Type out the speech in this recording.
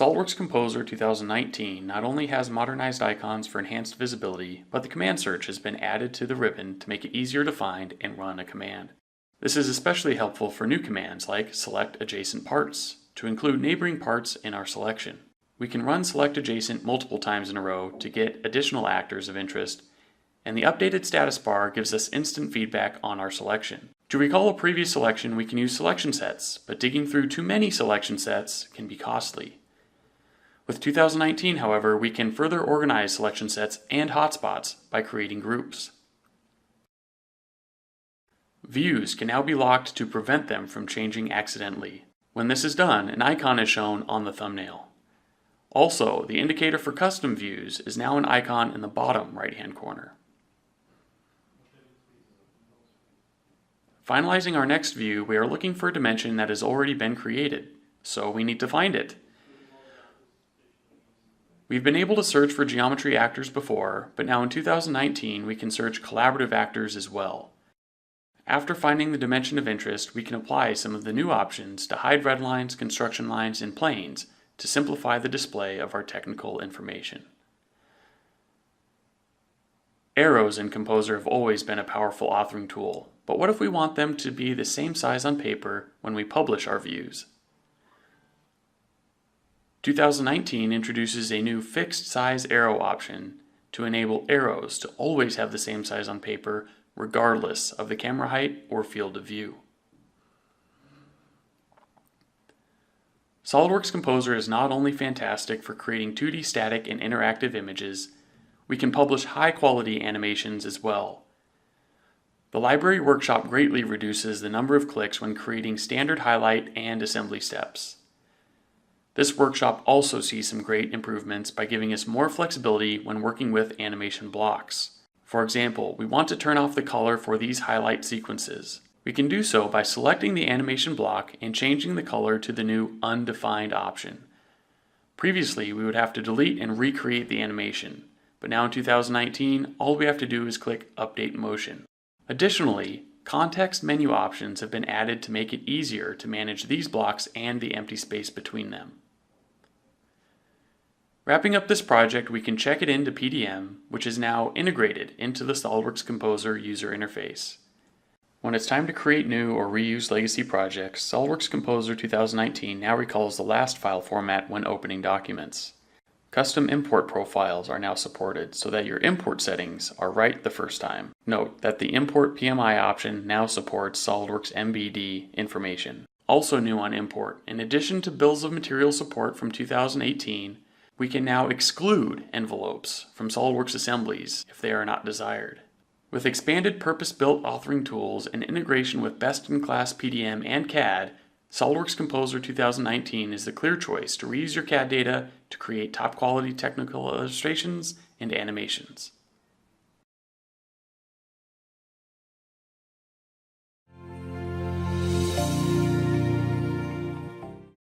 SOLIDWORKS Composer 2019 not only has modernized icons for enhanced visibility, but the command search has been added to the ribbon to make it easier to find and run a command. This is especially helpful for new commands like select adjacent parts, to include neighboring parts in our selection. We can run select adjacent multiple times in a row to get additional actors of interest, and the updated status bar gives us instant feedback on our selection. To recall a previous selection, we can use selection sets, but digging through too many selection sets can be costly. With 2019, however, we can further organize selection sets and hotspots by creating groups. Views can now be locked to prevent them from changing accidentally. When this is done, an icon is shown on the thumbnail. Also, the indicator for custom views is now an icon in the bottom right-hand corner. Finalizing our next view, we are looking for a dimension that has already been created, so we need to find it. We've been able to search for geometry actors before, but now in 2019 we can search collaborative actors as well. After finding the dimension of interest, we can apply some of the new options to hide red lines, construction lines, and planes to simplify the display of our technical information. Arrows in Composer have always been a powerful authoring tool, but what if we want them to be the same size on paper when we publish our views? 2019 introduces a new fixed size arrow option to enable arrows to always have the same size on paper regardless of the camera height or field of view. SOLIDWORKS Composer is not only fantastic for creating 2D static and interactive images, we can publish high-quality animations as well. The library workshop greatly reduces the number of clicks when creating standard highlight and assembly steps. This workshop also sees some great improvements by giving us more flexibility when working with animation blocks. For example, we want to turn off the color for these highlight sequences. We can do so by selecting the animation block and changing the color to the new undefined option. Previously, we would have to delete and recreate the animation, but now in 2019, all we have to do is click Update Motion. Additionally, context menu options have been added to make it easier to manage these blocks and the empty space between them. Wrapping up this project, we can check it into PDM, which is now integrated into the SOLIDWORKS Composer user interface. When it's time to create new or reuse legacy projects, SOLIDWORKS Composer 2019 now recalls the last file format when opening documents. Custom import profiles are now supported so that your import settings are right the first time. Note that the Import PMI option now supports SOLIDWORKS MBD information. Also new on import, in addition to bills of material support from 2018, we can now exclude envelopes from SOLIDWORKS assemblies if they are not desired. With expanded purpose-built authoring tools and integration with best-in-class PDM and CAD, SOLIDWORKS Composer 2019 is the clear choice to reuse your CAD data to create top-quality technical illustrations and animations.